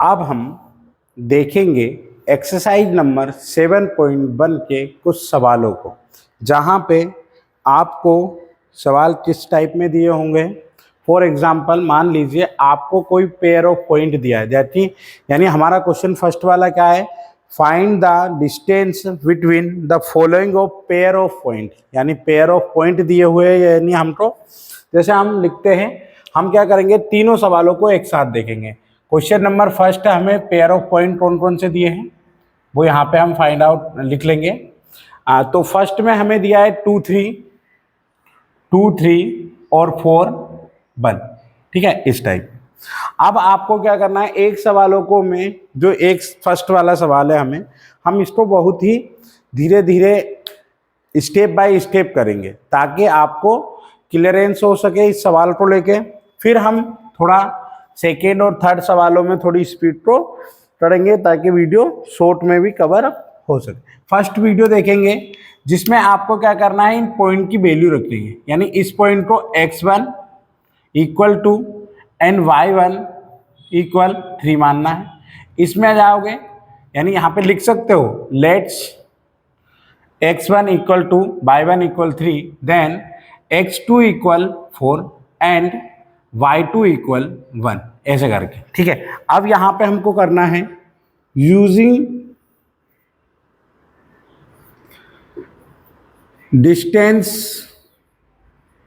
अब हम देखेंगे एक्सरसाइज नंबर 7.1 के कुछ सवालों को, जहाँ पे आपको सवाल किस टाइप में दिए होंगे। फॉर एग्जाम्पल मान लीजिए आपको कोई पेयर ऑफ पॉइंट दिया है, यानी हमारा क्वेश्चन फर्स्ट वाला क्या है, find the distance between the following of pair of point, यानी पेयर ऑफ पॉइंट दिए हुए हैं। यानी हमको जैसे हम लिखते हैं, हम क्या करेंगे, तीनों सवालों को एक साथ देखेंगे। क्वेश्चन नंबर फर्स्ट हमें पेयर ऑफ पॉइंट कौन कौन से दिए हैं वो यहाँ पे हम फाइंड आउट लिख लेंगे। तो फर्स्ट में हमें दिया है 2 3 और 4 1, ठीक है, इस टाइप। अब आपको क्या करना है, एक सवालों को में जो एक फर्स्ट वाला सवाल है हम इसको बहुत ही धीरे धीरे स्टेप बाय स्टेप करेंगे ताकि आपको क्लियरेंस हो सके इस सवाल को लेके। फिर हम थोड़ा सेकेंड और थर्ड सवालों में थोड़ी स्पीड को करेंगे ताकि वीडियो शॉर्ट में भी कवर हो सके। फर्स्ट वीडियो देखेंगे जिसमें आपको क्या करना है, इन पॉइंट की वैल्यू रखनी है, यानी इस पॉइंट को x1 equal to and y1 equal 3 मानना है। इसमें आ जाओगे, यानी यहाँ पे लिख सकते हो let's x1 equal to y1 equal 3, then x2 equal 4 and y2 equal 1, ऐसे करके, ठीक है। अब यहाँ पे हमको करना है यूजिंग डिस्टेंस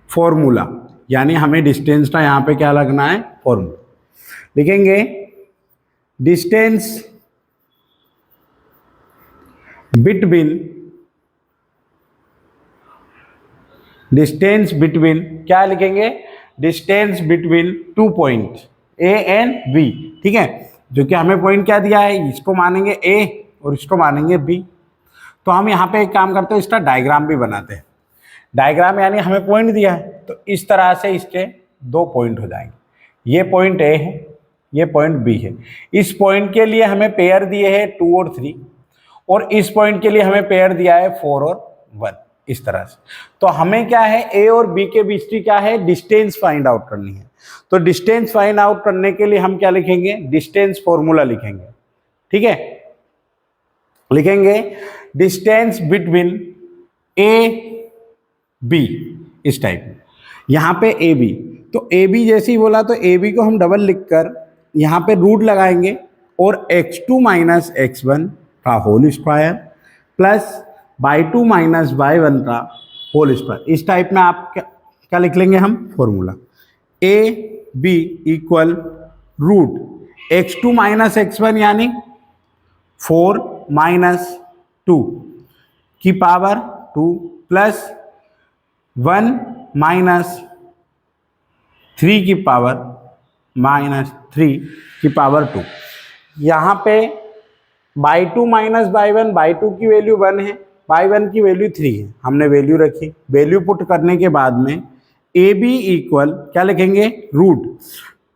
फॉर्मूला, यानी हमें डिस्टेंस का यहाँ पे क्या लगना है, फॉर्मूला लिखेंगे। डिस्टेंस बिटवीन क्या लिखेंगे, distance between 2 point A and B, ठीक है। जो कि हमें पॉइंट क्या दिया है, इसको मानेंगे ए और इसको मानेंगे बी। तो हम यहाँ पे एक काम करते हैं, इसका डायग्राम भी बनाते हैं। डायग्राम यानी हमें पॉइंट दिया है तो इस तरह से इसके 2 पॉइंट हो जाएंगे। ये पॉइंट ए है, ये पॉइंट बी है। इस पॉइंट के लिए हमें पेयर दिए हैं 2 और 3, और इस पॉइंट के लिए हमें पेयर दिया है 4 और 1, इस तरह से। तो हमें क्या है, ए और बी के बीच की क्या है, डिस्टेंस फाइंड आउट करनी है। तो डिस्टेंस फाइंड आउट करने के लिए हम क्या लिखेंगे, डिस्टेंस फॉर्मूला लिखेंगे, ठीक है। लिखेंगे डिस्टेंस बिटवीन ए बी, इस टाइप में। यहाँ पे ए बी, तो ए बी जैसे ही बोला तो ए बी को हम डबल लिखकर यहाँ पे रूट लगाएंगे और x2 माइनस x1 का whole square plus y2 minus y1 का होल स्क्वायर, इस टाइप में आप क्या लिख लेंगे हम, formula. A B equal root x2 minus x1 यानी 4 माइनस 2 की पावर 2 प्लस 1 माइनस 3 की पावर माइनस 3 की पावर 2। यहाँ पे y2 माइनस y1 की वैल्यू 1 है, y1 की वैल्यू 3 है, हमने वैल्यू रखी। वैल्यू पुट करने के बाद में ए बी इक्वल क्या लिखेंगे, रूट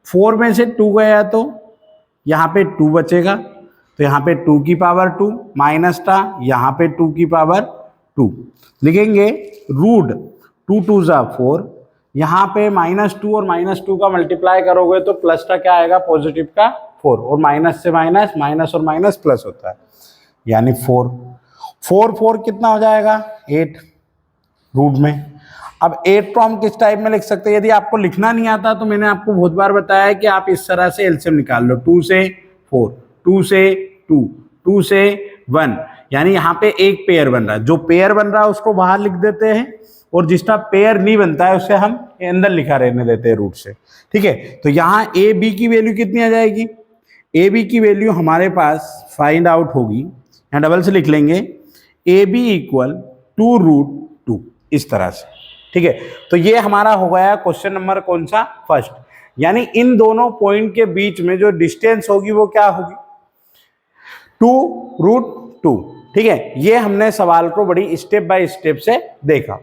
4 में से 2 गया तो यहाँ पे 2 बचेगा, तो यहाँ पे 2 की पावर 2 माइनस था, यहाँ पे 2 की पावर 2 लिखेंगे। रूट 2 2 जा 4, यहाँ पे -2 और -2 का मल्टीप्लाई करोगे तो प्लस का क्या आएगा, पॉजिटिव का 4, और माइनस से माइनस, माइनस और माइनस प्लस होता है, यानी 4 4 4 कितना हो जाएगा, 8 रूट में। अब 8 को हम किस टाइप में लिख सकते हैं, यदि आपको लिखना नहीं आता तो मैंने आपको बहुत बार बताया है कि आप इस तरह से एलसीएम निकाल लो, 2 से 4, 2 से 2, 2 से 1, यानी यहाँ पे एक पेयर बन रहा है। जो पेयर बन रहा है उसको बाहर लिख देते हैं, और जिसका पेयर नहीं बनता है उसे हम अंदर लिखा रहने देते हैं रूट से, ठीक है। तो यहाँ ए बी की वैल्यू कितनी आ जाएगी, ए बी की वैल्यू हमारे पास फाइंड आउट होगी, यहाँ डबल से लिख लेंगे, ए बी इक्वल 2 रूट 2, इस तरह से, ठीक है। तो ये हमारा हो गया क्वेश्चन नंबर कौन सा, फर्स्ट। यानी इन दोनों पॉइंट के बीच में जो डिस्टेंस होगी वो क्या होगी, 2 रूट 2, ठीक है। ये हमने सवाल को बड़ी स्टेप बाय स्टेप से देखा।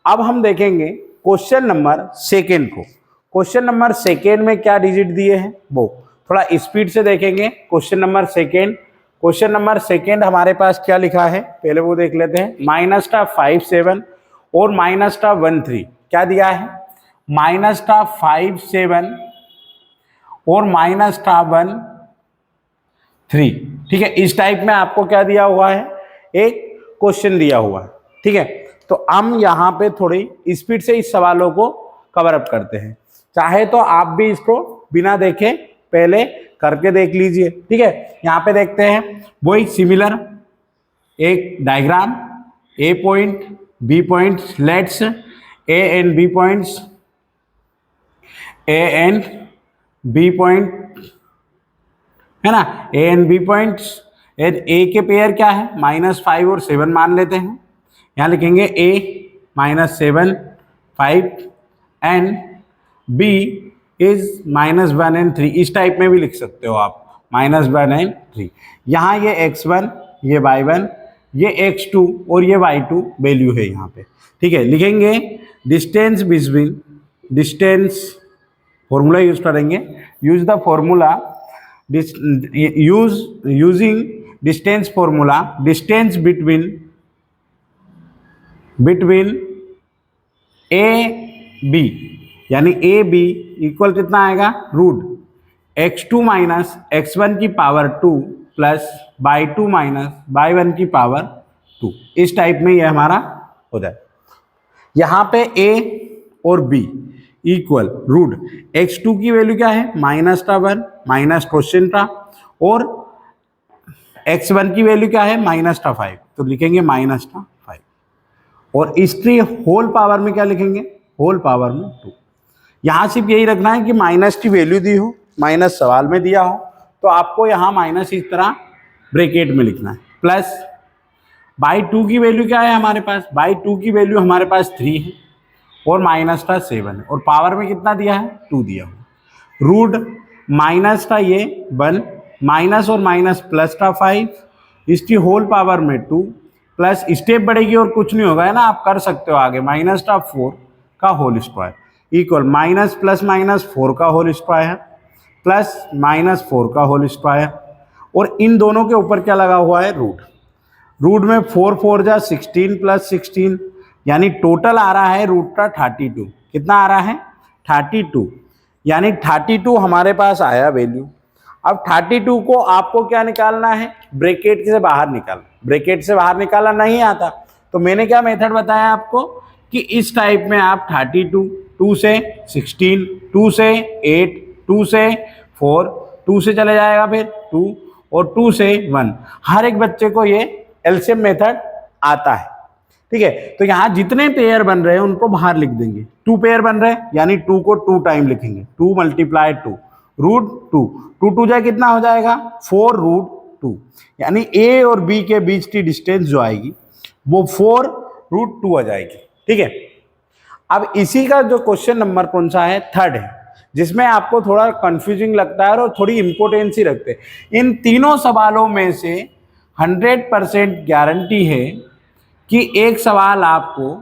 अब हम देखेंगे क्वेश्चन नंबर सेकेंड को। क्वेश्चन नंबर सेकेंड में क्या डिजिट दिए हैं वो थोड़ा स्पीड से देखेंगे। Question number second, question number second हमारे पास क्या लिखा है पहले वो देख लेते हैं। -5 7 और -1 3 क्या दिया है, -5 7 और -1 3। ठीक है, इस टाइप में आपको क्या दिया हुआ है, एक क्वेश्चन दिया हुआ है। ठीक है, तो हम यहाँ पे थोड़ी स्पीड से इस सवालों को कवर अप करते हैं। चाहे तो आप भी इसको बिना देखे पहले करके देख लीजिए। ठीक है, यहाँ पे देखते हैं वही सिमिलर एक diagram, A point B point, let's A and B points, A and B point है ना, A and B points. A के पेयर क्या है, -5 और 7 मान लेते हैं। यहाँ लिखेंगे ए -7 5 एंड बी इज -1 एंड 3। इस टाइप में भी लिख सकते हो आप, -1 एंड 3। यहाँ ये x1, ये y1, ये x2 और ये y2 वैल्यू है यहाँ पे। ठीक है, लिखेंगे distance between, distance formula use करेंगे, use the formula using distance formula, distance between A B, यानी ए बी इक्वल कितना आएगा, √x2 माइनस x1 की power 2 plus y2 minus y1 की पावर 2। इस टाइप में ये हमारा हो जाए। यहाँ पे a और b इक्वल √x2 की वैल्यू क्या है, -1 माइनस क्वेश्चन था, और x1 की वैल्यू क्या है, -5, तो लिखेंगे -5। और इसकी होल पावर में क्या लिखेंगे, होल पावर में 2। यहाँ सिर्फ यही रखना है कि माइनस की वैल्यू दी हो, माइनस सवाल में दिया हो, तो आपको यहाँ माइनस इस तरह ब्रैकेट में लिखना है। प्लस /2 की वैल्यू क्या है हमारे पास, /2 की वैल्यू हमारे पास 3 है और माइनस का 7 है, और पावर में कितना दिया है, 2 दिया हुआ। रूट माइनस का ये 1, माइनस और माइनस प्लस का 5, इसकी होल पावर में 2, प्लस स्टेप बढ़ेगी और कुछ नहीं होगा, है ना, आप कर सकते हो आगे, -4 का whole square equal minus plus minus 4 का होल स्क्वायर प्लस -4 का होल स्क्वायर, और इन दोनों के ऊपर क्या लगा हुआ है, रूट में 4 4 जा 16 प्लस 16, यानी टोटल आ रहा है रूट का 32। कितना आ रहा है, 32, यानी 32 हमारे पास आया वैल्यू। अब 32 को आपको क्या निकालना है, ब्रैकेट से बाहर निकालना। ब्रैकेट से बाहर निकालना नहीं आता, तो मैंने क्या मेथड बताया आपको कि इस टाइप में आप 32, 2 से 16, 2 से 8, 2 से 4, 2 से चले जाएगा फिर 2, और 2 से 1, हर एक बच्चे को ये एलसीएम मेथड आता है। ठीक है, तो यहाँ जितने पेयर बन रहे हैं उनको बाहर लिख देंगे। 2 पेयर बन रहे हैं यानी 2 को 2 टाइम लिखेंगे, 2 × 2 √2, 2 2 जाए कितना हो जाएगा, 4 √2, यानी ए और बी के बीच की डिस्टेंस जो आएगी वो 4 √2 आ जाएगी। ठीक है, अब इसी का जो क्वेश्चन नंबर कौन सा है, 3rd है, जिसमें आपको थोड़ा कंफ्यूजिंग लगता है और थोड़ी इंपॉर्टेंस ही रखते हैं। इन तीनों सवालों में से 100% गारंटी है कि एक सवाल आपको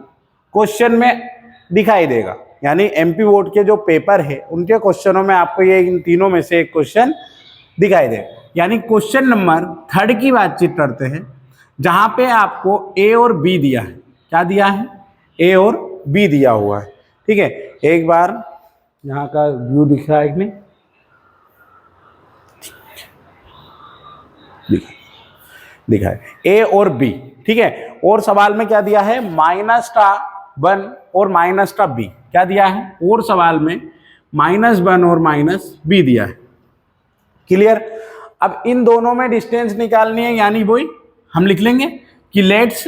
क्वेश्चन में दिखाई देगा, यानी एमपी बोर्ड के जो पेपर है उनके क्वेश्चनों में आपको ये इन तीनों में से एक क्वेश्चन दिखाई देगा। यानी क्वेश्चन नंबर 3rd की बातचीत करते हैं, जहां पे आपको ए और बी दिया है। क्या दिया है, ए और बी दिया हुआ है। ठीक है, एक बार यहाँ का व्यू दिख रहा है कि नहीं, दिखा है ए और बी। ठीक है, और सवाल में क्या दिया है, -1 और -b क्या दिया है, और सवाल में -1 और -b दिया है। क्लियर। अब इन दोनों में डिस्टेंस निकालनी है, यानी वही हम लिख लेंगे कि let's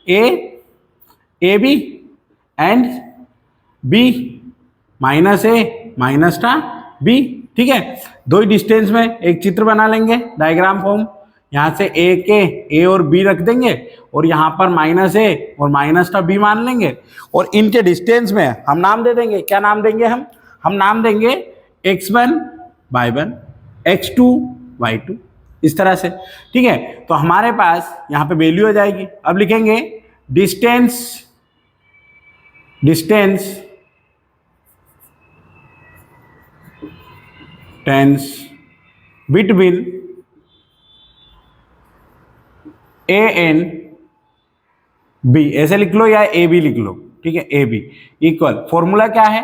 A B and B -a -b। ठीक है, दो ही डिस्टेंस में एक चित्र बना लेंगे, डायग्राम फॉर्म। यहाँ से ए और बी रख देंगे, और यहाँ पर -a और -b मान लेंगे, और इनके डिस्टेंस में हम नाम दे देंगे। क्या नाम देंगे हम नाम देंगे x1 y1, x2 y2, इस तरह से। ठीक है, तो हमारे पास यहाँ पे वैल्यू आ जाएगी। अब लिखेंगे distance between A and B, ऐसे लिख लो या ए बी लिख लो। ठीक है, ए बी इक्वल फॉर्मूला क्या है,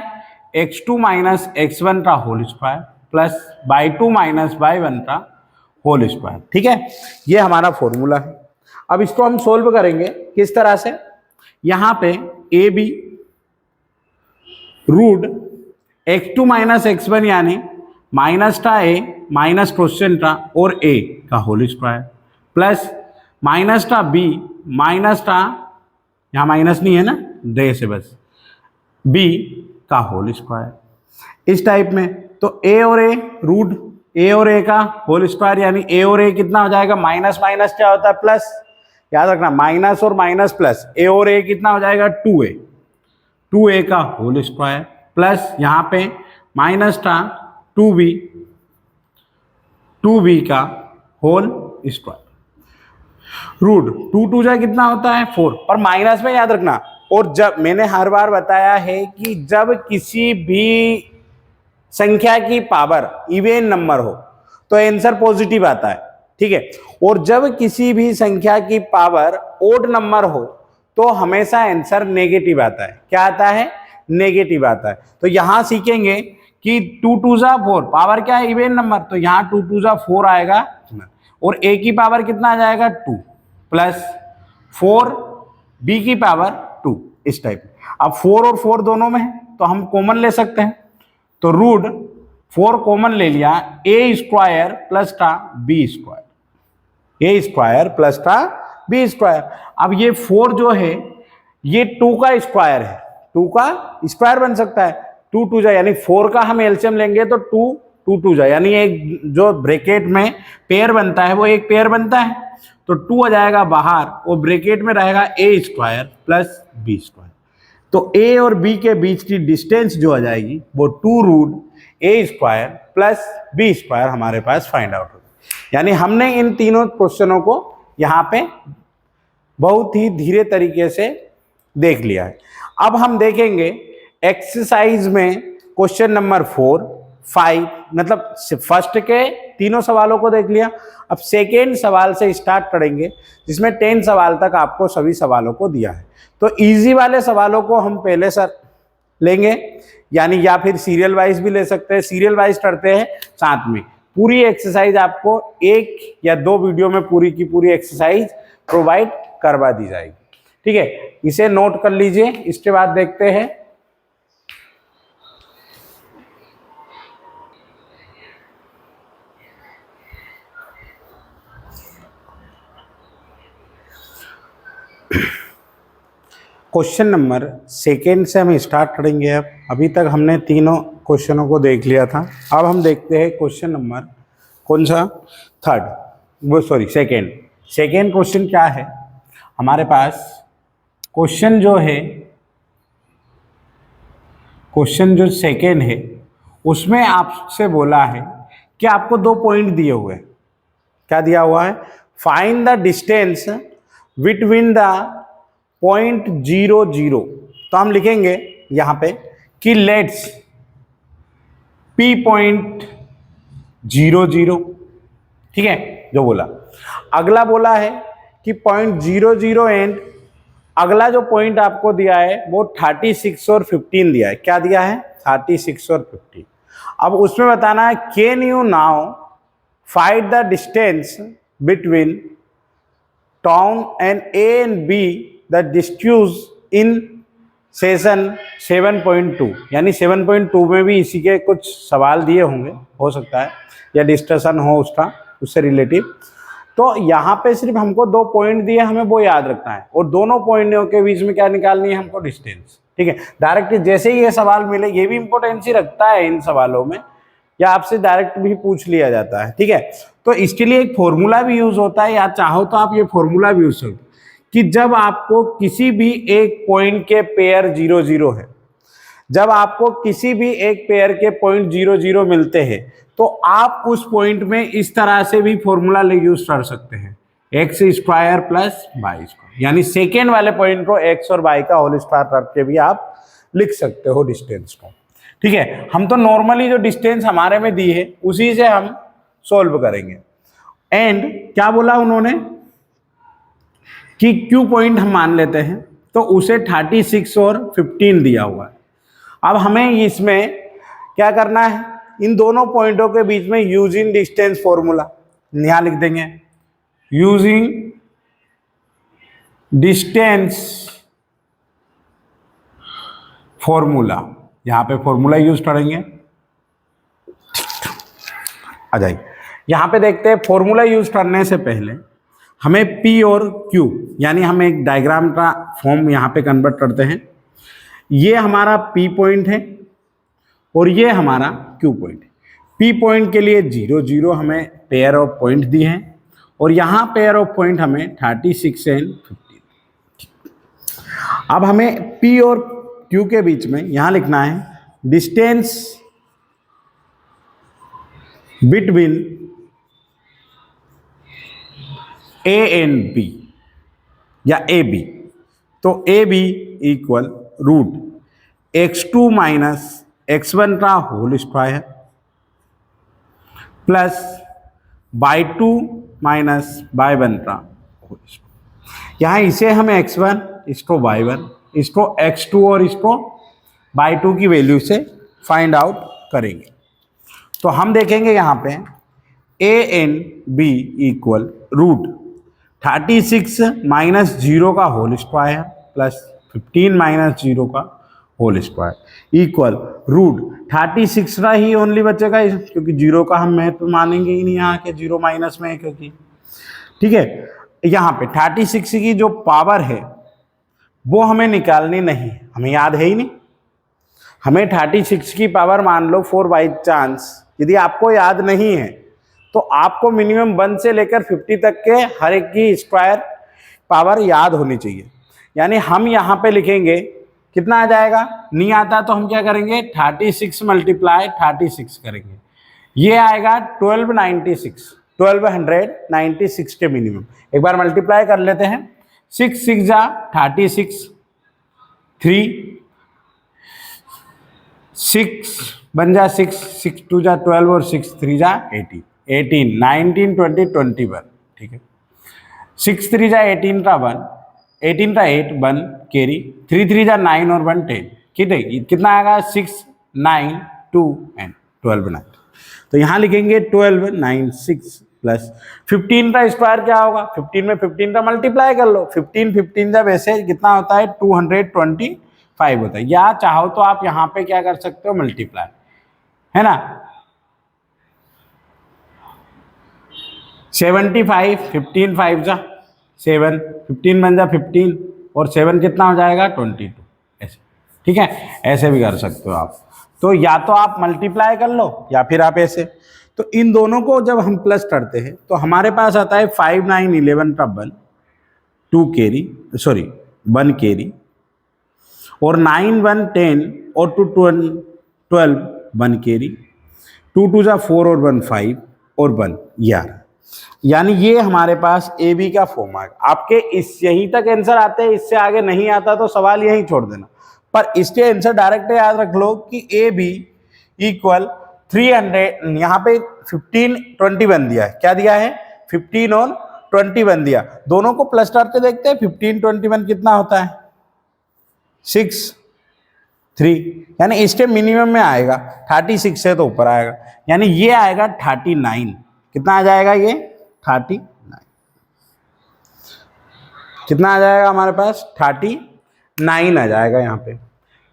x2 - x1 का whole square plus y2 - y1 का होल स्क्वायर। ठीक है, ये हमारा फॉर्मूला है। अब इसको हम सोल्व करेंगे किस तरह से, यहां पे A B root x2 minus x1 यानी माइनस का ए माइनस क्वेश्चन का और ए का होल स्क्वायर प्लस माइनस का बी माइनस का, यहाँ माइनस नहीं है ना, डे से बस, बी का होल स्क्वायर इस टाइप में। तो ए और ए रूट ए और ए का होल स्क्वायर यानी ए और ए कितना हो जाएगा, माइनस माइनस क्या होता है प्लस, याद रखना माइनस और माइनस प्लस, ए और ए कितना हो जाएगा 2a, 2a का होल स्क्वायर प्लस यहाँ पे माइनस का 2b, 2b का होल स्क्वायर रूट 2 2 जा कितना होता है 4, पर माइनस में याद रखना। और जब मैंने हर बार बताया है कि जब किसी भी संख्या की पावर इवन नंबर हो तो आंसर पॉजिटिव आता है, ठीक है, और जब किसी भी संख्या की पावर ओड नंबर हो तो हमेशा आंसर नेगेटिव आता है। क्या आता है, नेगेटिव आता है। तो यहां सीखेंगे कि 2 2 जा 4, पावर क्या है इवन नंबर, तो यहाँ 2 2 जा 4 आएगा और a की पावर कितना आ जाएगा 2 प्लस 4 b की पावर 2 इस टाइप। अब 4 और 4 दोनों में है तो हम कॉमन ले सकते हैं, तो रूट 4 कॉमन ले लिया, ए स्क्वायर प्लस का बी स्क्वायर, ए स्क्वायर प्लस का बी स्क्वायर। अब ये 4 जो है ये 2 का स्क्वायर है, 2 का स्क्वायर बन सकता है, 2 2 जा यानी 4 का हम एलसीएम लेंगे तो 2 2 2 जा यानी एक जो ब्रैकेट में पेयर बनता है वो एक पेयर बनता है, तो 2 आ जाएगा बाहर और ब्रैकेट में रहेगा ए स्क्वायर प्लस बी स्क्वायर। तो ए और बी के बीच की डिस्टेंस जो आ जाएगी वो 2 रूट ए स्क्वायर प्लस बी स्क्वायर हमारे पास फाइंड आउट होगा। यानी हमने इन तीनों क्वेश्चनों को यहाँ पे बहुत ही धीरे तरीके से देख लिया है। अब हम देखेंगे एक्सरसाइज में क्वेश्चन नंबर 4 5, मतलब फर्स्ट के तीनों सवालों को देख लिया। अब सेकेंड सवाल से स्टार्ट करेंगे जिसमें 10 सवाल तक आपको सभी सवालों को दिया है। तो इजी वाले सवालों को हम पहले सर लेंगे, यानी या फिर सीरियल वाइज भी ले सकते हैं, सीरियल वाइज करते हैं साथ में। पूरी एक्सरसाइज आपको 1 या 2 वीडियो में पूरी की पूरी एक्सरसाइज प्रोवाइड करवा दी जाएगी, ठीक है, इसे नोट कर लीजिए। इसके बाद देखते हैं क्वेश्चन नंबर सेकेंड से हम स्टार्ट करेंगे। अब अभी तक हमने तीनों क्वेश्चनों को देख लिया था, अब हम देखते हैं क्वेश्चन नंबर कौन सा, थर्ड, वो सॉरी सेकेंड क्वेश्चन क्या है हमारे पास। क्वेश्चन जो सेकेंड है उसमें आपसे बोला है कि आपको 2 पॉइंट दिए हुए हैं। क्या दिया हुआ है, find the distance between the point 0 0। तो हम लिखेंगे यहां पे कि लेट्स P पॉइंट 0 0, ठीक है, जो बोला। अगला बोला है कि पॉइंट 0 0 एंड अगला जो पॉइंट आपको दिया है वो 36 और 15 दिया है। क्या दिया है, 36 और 15। अब उसमें बताना है can you now find the distance between town and A and B the डिस्ट्यूज इन सेशन 7.2, यानी 7.2 में भी इसी के कुछ सवाल दिए होंगे, हो सकता है, या डिस्कशन हो उससे रिलेटिव। तो यहाँ पे सिर्फ हमको 2 पॉइंट दिए, हमें वो याद रखना है, और दोनों पॉइंटों के बीच में क्या निकालनी है हमको, डिस्टेंस, ठीक है। डायरेक्ट जैसे ही ये सवाल मिले, ये भी इंपॉर्टेंसी रखता है इन सवालों में, या आपसे डायरेक्ट भी पूछ लिया जाता है, ठीक है। तो इसके लिए एक फॉर्मूला भी यूज होता है, या चाहो तो आप ये फॉर्मूला भी यूज सकते कि जब आपको किसी भी एक पॉइंट के पेयर 0 0 है, जब आपको किसी भी एक पेयर के पॉइंट 0 0 मिलते हैं तो आप उस पॉइंट में इस तरह से भी फॉर्मूला यूज कर सकते हैं, x square plus y square, यानी सेकेंड वाले पॉइंट को एक्स और वाई का होल स्क्वायर करके भी आप लिख सकते हो डिस्टेंस को, ठीक है। हम तो नॉर्मली जो डिस्टेंस हमारे में दी है उसी से हम सोल्व करेंगे। एंड क्या बोला उन्होंने कि क्यू पॉइंट हम मान लेते हैं, तो उसे 36 और 15 दिया हुआ है। अब हमें इसमें क्या करना है, इन दोनों पॉइंटों के बीच में यूजिंग डिस्टेंस फॉर्मूला, यहां लिख देंगे यूजिंग डिस्टेंस फॉर्मूला, यहां पे फॉर्मूला यूज करेंगे। आ जाइए यहां पे देखते हैं, फॉर्मूला यूज करने से पहले हमें P और Q यानी हम एक डायग्राम का फॉर्म यहां पे कन्वर्ट करते हैं। ये हमारा P पॉइंट है और ये हमारा Q पॉइंट है। P पॉइंट के लिए 0 0 हमें पेयर ऑफ पॉइंट दिए हैं और यहाँ पेयर ऑफ पॉइंट हमें 36 एंड 15। अब हमें P और Q के बीच में यहाँ लिखना है distance between A and B या AB। तो AB equal root x2 minus x1 का whole square plus y2 minus y1 का होल स्क्वायर। यहाँ इसे हमें x1, इसको y1, इसको x2 और इसको y2 की वैल्यू से फाइंड आउट करेंगे। तो हम देखेंगे यहाँ पे A and B equal root 36 minus 0 का होल स्क्वायर प्लस 15 माइनस 0 का होल स्क्वायर इक्वल रूट 36 का ही ओनली बचेगा, क्योंकि 0 का हम महत्व मानेंगे ही नहीं यहाँ के, 0 माइनस में है क्योंकि। ठीक है, यहाँ पे 36 की जो पावर है वो हमें निकालनी नहीं, हमें याद है ही नहीं। हमें 36 की पावर मान लो 4 बाई चांस यदि आपको याद नहीं है तो आपको मिनिमम 1 से लेकर 50 तक के हर एक की स्क्वायर पावर याद होनी चाहिए। यानी हम यहाँ पे लिखेंगे कितना आ जाएगा, नहीं आता तो हम क्या करेंगे 36 मल्टीप्लाई 36 करेंगे, ये आएगा 1296 के मिनिमम। एक बार मल्टीप्लाई कर लेते हैं, 6 6 जा 36, 3 6 बन जा 6 6 2 जा 12 और 6 3 जा 18 19 20 21। ठीक है, 6 3 जा 18 का 1, 18 का 8 1 कैरी, 3 3 जा 9 और 1 10। कितना आएगा 6 9 2 एंड 12 9। तो यहाँ लिखेंगे 12 9 6 प्लस 15 का स्क्वायर क्या होगा, 15 में 15 का मल्टीप्लाई कर लो, 15 15 जब ऐसे कितना होता है 225 होता है। या चाहो तो आप यहाँ पे क्या कर सकते हो मल्टीप्लाई, है ना, 75 15 5 जा 7, 15 बन जा 15 और 7 कितना हो जाएगा 22 ऐसे। ठीक है, ऐसे भी कर सकते हो आप। तो या तो आप मल्टीप्लाई कर लो या फिर आप ऐसे। तो इन दोनों को जब हम प्लस करते हैं तो हमारे पास आता है 5 9 11 का 1 2 कैरी, सॉरी 1 कैरी, और 9 1 10 और 2 12 1 कैरी, 2 2 जा 4 और 1 5 और 1 11। यानी ये हमारे पास ए बी का फॉर्म है। आपके इस यहीं तक आंसर आते हैं, इससे आगे नहीं आता तो सवाल यहीं छोड़ देना, पर इसके आंसर डायरेक्ट याद रख लो कि ए बी इक्वल 300। यहाँ पे 15 21 दिया है, क्या दिया है 15 और 21 दिया, दोनों को प्लस करके देखते हैं 15 21 कितना होता है 6 3, यानी इसके मिनिमम में आएगा 36 से तो ऊपर आएगा, यानी ये आएगा 39। कितना आ जाएगा ये 39, कितना आ जाएगा हमारे पास 39 आ जाएगा यहाँ पे।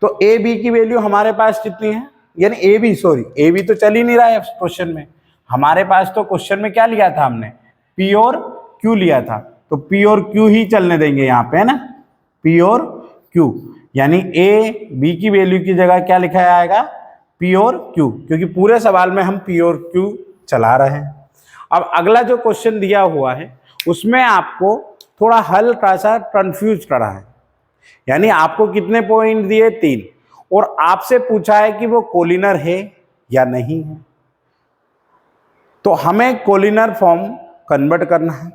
तो ए बी की वैल्यू हमारे पास कितनी है, यानी A B, sorry A B तो चल ही नहीं रहा है क्वेश्चन में, हमारे पास तो क्वेश्चन में क्या लिया था हमने पी और क्यू लिया था, तो पी और क्यू ही चलने देंगे यहाँ पे, है ना, पी और क्यू। यानी ए बी की वैल्यू की जगह क्या लिखा आएगा पी और क्यू, क्योंकि पूरे सवाल में हम पी और क्यू चला रहे हैं। अब अगला जो क्वेश्चन दिया हुआ है उसमें आपको थोड़ा हल्का सा कंफ्यूज करा है, यानी आपको कितने पॉइंट दिए 3, और आपसे पूछा है कि वो कोलिनर है या नहीं है। तो हमें कोलिनर फॉर्म कन्वर्ट करना है।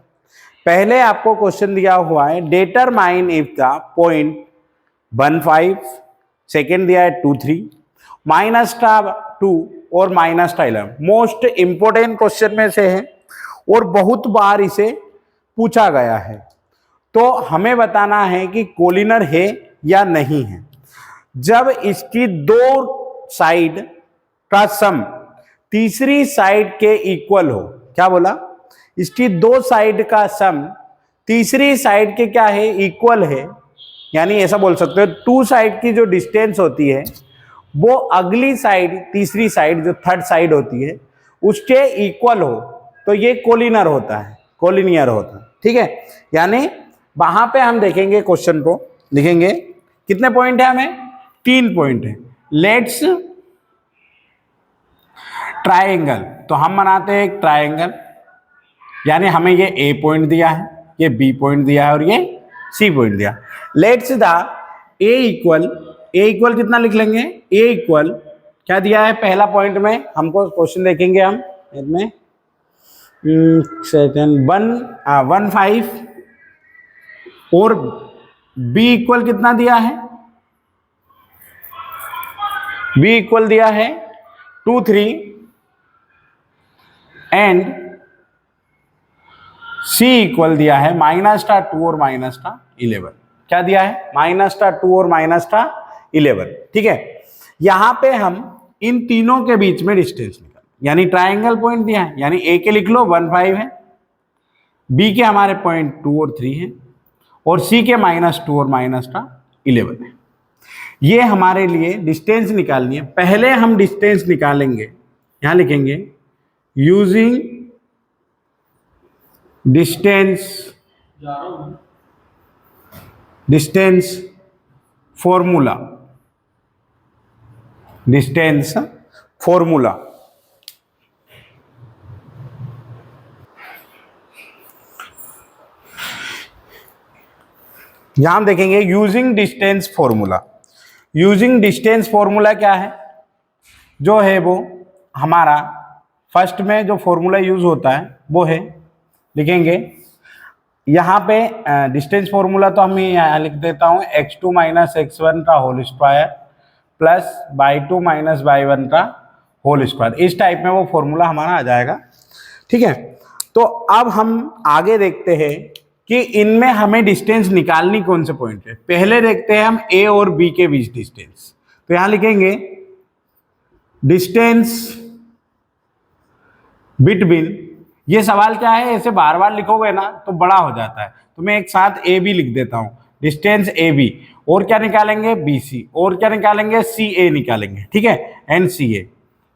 पहले आपको क्वेश्चन दिया हुआ है determine if the point 1 5, second दिया है 2 3, माइनस का 2 और माइनस का 11। मोस्ट इंपोर्टेंट क्वेश्चन में से है और बहुत बार इसे पूछा गया है। तो हमें बताना है कि कोलिनर है या नहीं है। जब इसकी दो साइड का सम तीसरी साइड के इक्वल हो, क्या बोला, इसकी दो साइड का सम तीसरी साइड के क्या है, इक्वल है, यानी ऐसा बोल सकते हो टू साइड की जो डिस्टेंस होती है वो अगली साइड, तीसरी साइड जो थर्ड साइड होती है उसके इक्वल हो, तो ये कोलिनर होता है, कोलिनियर होता है। ठीक है, यानी वहां पे हम देखेंगे क्वेश्चन को, लिखेंगे कितने पॉइंट है, हमें 3 पॉइंट है। लेट्स ट्रायंगल, तो हम बनाते हैं एक ट्रायंगल, यानी हमें ये ए पॉइंट दिया है, ये बी पॉइंट दिया है और ये सी पॉइंट दिया। लेट्स द ए इक्वल कितना लिख लेंगे, ए इक्वल क्या दिया है पहला पॉइंट में, हमको क्वेश्चन देखेंगे हम इसमें सेकंड 1.5 और बी इक्वल कितना दिया है, बी इक्वल दिया है 2.3 एंड सी इक्वल दिया है -2 और -11। क्या दिया है, -2 और -11। ठीक है, यहां पे हम इन तीनों के बीच में डिस्टेंस निकाल, यानी ट्रायंगल पॉइंट दिया है, यानी ए के लिख लो 1.5 है, बी के हमारे पॉइंट 2 और 3 है, और सी के -2 और -11 है। ये हमारे लिए डिस्टेंस निकालनी है। पहले हम डिस्टेंस निकालेंगे, यहां लिखेंगे using distance formula, distance formula. यहां हम देखेंगे using distance formula. Using distance formula क्या है, जो है वो हमारा फर्स्ट में जो फॉर्मूला यूज होता है वो है, लिखेंगे यहाँ पे डिस्टेंस फॉर्मूला, तो हम यहाँ लिख देता हूँ x2 - x1 का whole square plus y2 - y1 का होल स्क्वायर। इस टाइप में वो फॉर्मूला हमारा आ जाएगा। ठीक है, तो अब हम आगे देखते हैं कि इनमें हमें डिस्टेंस निकालनी कौन से पॉइंट है। पहले देखते हैं हम ए और बी के बीच डिस्टेंस, तो यहां लिखेंगे डिस्टेंस बिटवीन, ये सवाल क्या है, ऐसे बार बार लिखोगे ना तो बड़ा हो जाता है, तो मैं एक साथ ए बी लिख देता हूं, डिस्टेंस ए बी, और क्या निकालेंगे बी सी, और क्या निकालेंगे सी ए निकालेंगे। ठीक है, एन सी ए।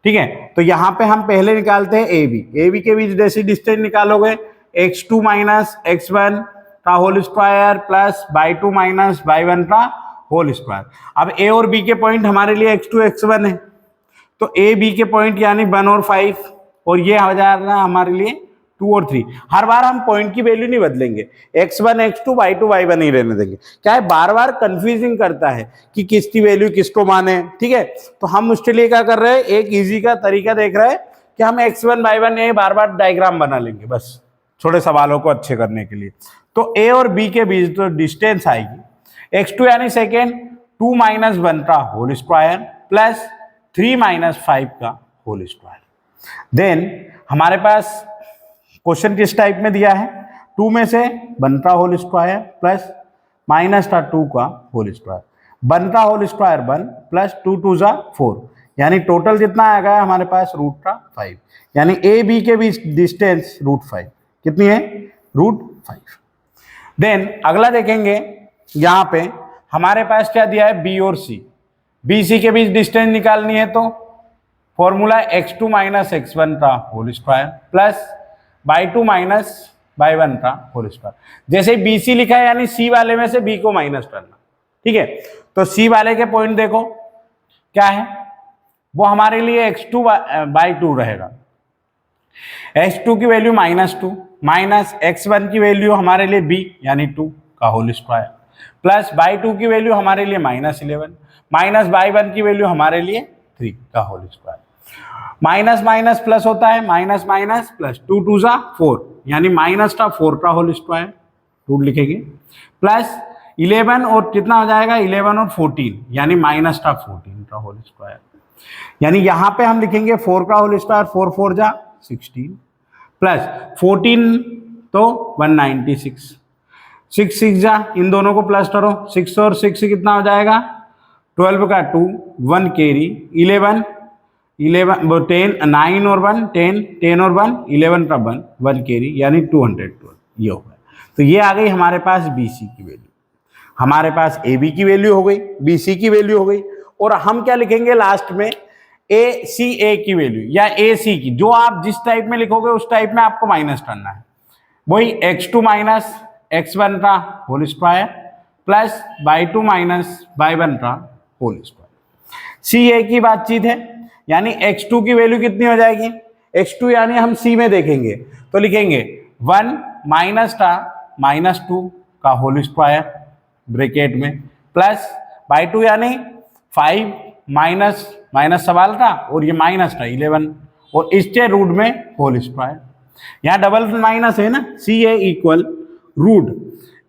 ठीक है, तो यहां पे हम पहले निकालते हैं ए बी के बीच जैसे डिस्टेंस निकालोगे x2 - x1 का whole square plus y2 - y1 का होल स्क्वायर। अब ए और बी के पॉइंट हमारे लिए x2 x1 है, तो ए बी के पॉइंट यानी 1 और 5, और ये आ जाएगा हमारे लिए 2 और 3। हर बार हम पॉइंट की वैल्यू नहीं बदलेंगे, x1 x2 y2 y1 ही रहने देंगे, क्या है बार बार कंफ्यूजिंग करता है कि किसकी वैल्यू किसको माने। ठीक है, तो हम उसके लिए क्या कर रहे हैं, एक इजी का तरीका देख रहे हैं कि हम x1 y1 ये बार बार डायग्राम बना लेंगे, बस छोटे सवालों को अच्छे करने के लिए। तो ए और बी के बीच तो डिस्टेंस आएगी x2 यानी सेकेंड 2 - 1 का होल स्क्वायर प्लस 3 - 5 का होल स्क्वायर। देन हमारे पास क्वेश्चन किस टाइप में दिया है, 2 में से 1 का होल स्क्वायर प्लस -2 का होल स्क्वायर, 1 का होल स्क्वायर 1 प्लस 2 2 जा 4, यानी टोटल कितना आएगा हमारे पास √5, यानी ए बी के बीच डिस्टेंस √5 कितनी है, √5। देन अगला देखेंगे, यहां पे हमारे पास क्या दिया है, बी और सी, बी सी के बीच डिस्टेंस निकालनी है, तो फॉर्मूला x2 - x1 का whole square plus y2 - y1 का होल स्क्वायर। जैसे बी सी लिखा है यानी सी वाले में से बी को माइनस करना। ठीक है, तो सी वाले के पॉइंट देखो क्या है, वो हमारे लिए x2/2 रहेगा, x2 की वैल्यू -2 माइनस x1 की वैल्यू हमारे लिए b यानी 2 का होल स्क्वायर प्लस y2 की वैल्यू हमारे लिए -11 माइनस y1 की वैल्यू हमारे लिए 3 का whole square. Minus minus plus होता है, माइनस माइनस प्लस 2 2 जा 4, यानी -4 का होल स्क्वायर 2 लिखेंगे प्लस 11 और कितना हो जाएगा 11 और 14, यानी -14 का होल स्क्वायर। यानी यहां पे हम लिखेंगे 4 का होल स्क्वायर, 4 4 जा 16 प्लस 14 तो 196, 6 6 जा, इन दोनों को प्लस करो, 6 और 6 कितना हो जाएगा 12 का 2 1 कैरी 11 11 10 9 और 1 10 10 और 1 11 का 1 1 कैरी यानी 212 ये हो गया। तो ये आ गई हमारे पास BC की वैल्यू। हमारे पास AB की वैल्यू हो गई, BC की वैल्यू हो गई, और हम क्या लिखेंगे लास्ट में ACA की वैल्यू या AC की। जो आप जिस टाइप में लिखोगे उस टाइप में आपको माइनस करना है। वही x2 माइनस x1 का whole square plus y2 minus y1 का होल स्क्वायर। CA की बातचीत है, यानी x2 की वैल्यू कितनी हो जाएगी, x2 यानी हम C में देखेंगे तो लिखेंगे 1 माइनस का -2 का होल स्क्वायर ब्रैकेट में प्लस y2 यानी 5 माइनस माइनस सवाल था और ये माइनस था 11 और इसके रूट में होल स्क्वायर। यहाँ डबल माइनस है ना, CA इक्वल रूट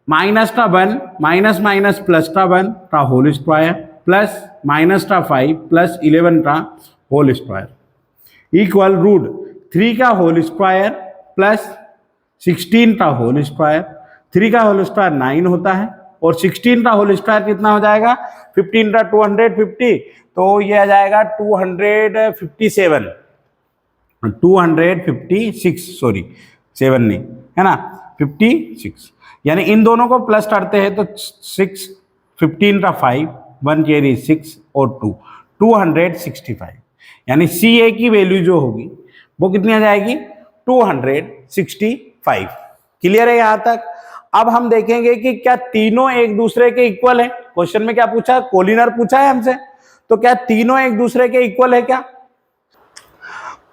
माइनस का 1 माइनस माइनस प्लस का 1 का होल स्क्वायर प्लस माइनस का 5 प्लस 11 का होल स्क्वायर इक्वल रूट 3 का होल स्क्वायर प्लस 16 का होल स्क्वायर। 3 का होल स्क्वायर 9 होता है और 16 का होल स्क्वायर कितना हो जाएगा, 15 का 250, तो ये आ जाएगा 257 256 सॉरी 7 नहीं है ना 56, यानी इन दोनों को प्लस करते हैं तो 6 15 का 5 1 कैरी 6 और 2 265, यानी CA की वैल्यू जो होगी वो कितनी आ जाएगी 265। क्लियर है यहां तक। अब हम देखेंगे कि क्या तीनों एक दूसरे के इक्वल है। क्वेश्चन में क्या पूछा, कोलिनर पूछा है हमसे, तो क्या तीनों एक दूसरे के इक्वल है क्या।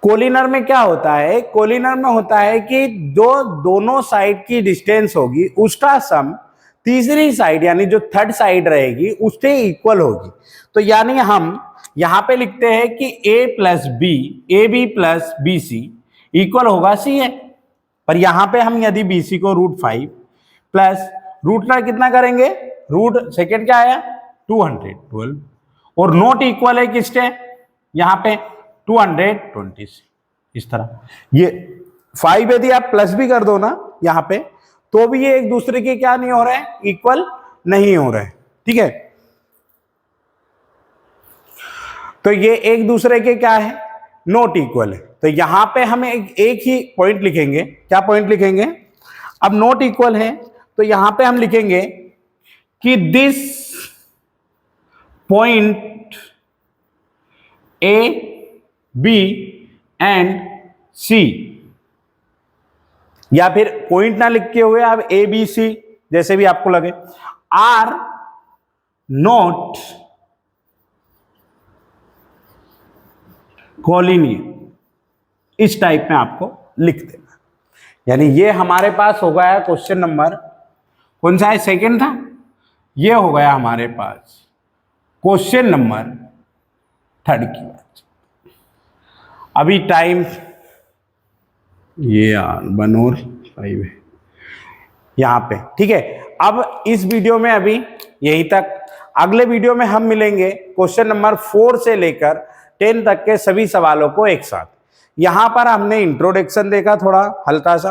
कोलिनर में क्या होता है, कोलिनर में होता है कि जो दोनों साइड की डिस्टेंस होगी उसका सम तीसरी साइड यानी जो थर्ड साइड रहेगी उससे इक्वल होगी। तो यानी हम यहां पे लिखते हैं कि A plus B AB plus BC equal होगा CA, पर यहां पे हम यदि BC को √5 प्लस रूट का कितना करेंगे, रूट सेकेंड क्या आया 212 और नॉट इक्वल है किसके, यहां पे 220 इस तरह। ये 5 यदि आप प्लस भी कर दो ना यहां पे तो भी ये एक दूसरे के क्या नहीं हो रहे हैं, इक्वल नहीं हो रहे हैं। ठीक है, तो ये एक दूसरे के क्या है, नॉट इक्वल है। तो यहां पे हम एक ही पॉइंट लिखेंगे, क्या पॉइंट लिखेंगे, अब नॉट इक्वल है तो यहां पे हम लिखेंगे कि this point A B and C, या फिर पॉइंट ना लिखे हुए आप ABC जैसे भी आपको लगे, आर नॉट कोलिनियर, इस टाइप में आपको लिख देना। यानी ये हमारे पास हो गया क्वेश्चन नंबर कौन सा है, सेकंड था, ये हो गया हमारे पास क्वेश्चन नंबर 3 की बात। अभी टाइम ये 1 और 5 है यहाँ पे। ठीक है, अब इस वीडियो में अभी यहीं तक। अगले वीडियो में हम मिलेंगे क्वेश्चन नंबर 4 से लेकर 10 तक के सभी सवालों को एक साथ। यहाँ पर हमने इंट्रोडक्शन देखा थोड़ा हल्का सा,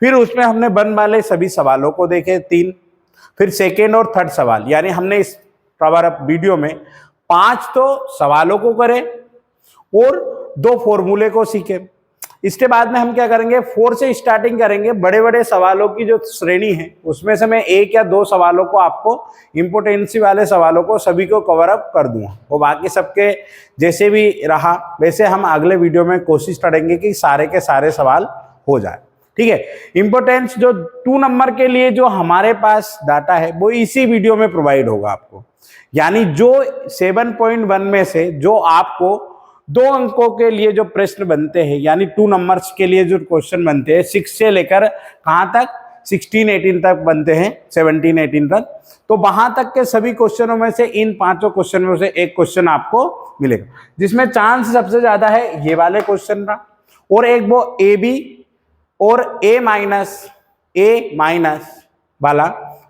फिर उसमें हमने वन वाले सभी सवालों को देखे 3, फिर सेकेंड और थर्ड सवाल, यानी हमने इस वीडियो में 5 तो सवालों को करे और 2 फॉर्मूले को सीखे। इसके बाद में हम क्या करेंगे, 4 से स्टार्टिंग करेंगे, बड़े बड़े सवालों की जो श्रेणी है उसमें से मैं 1 या 2 सवालों को आपको इंपोर्टेंसी वाले सवालों को सभी को कवर अप कर दूंगा, और बाकी सबके जैसे भी रहा वैसे हम अगले वीडियो में कोशिश करेंगे कि सारे के सारे सवाल हो जाए। ठीक है, इंपोर्टेंस जो 2 नंबर के लिए जो हमारे पास डाटा है वो इसी वीडियो में प्रोवाइड होगा आपको, यानी जो 7.1 में से जो आपको 2 अंकों के लिए जो प्रश्न बनते हैं, यानी 2 नंबर्स के लिए जो क्वेश्चन बनते हैं 6 से लेकर कहां तक 16-18 तक बनते हैं, 17-18 तक, तो वहां तक के सभी क्वेश्चनों में से इन 5 क्वेश्चनों में से एक क्वेश्चन आपको मिलेगा, जिसमें चांस सबसे ज्यादा है ये वाले क्वेश्चन का, और एक वो AB और A माइनस वाला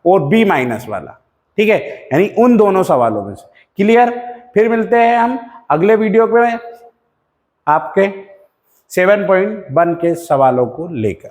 और B माइनस वाला। ठीक है, यानी उन दोनों सवालों में से। क्लियर, फिर मिलते हैं हम अगले वीडियो में आपके 7.1 के सवालों को लेकर।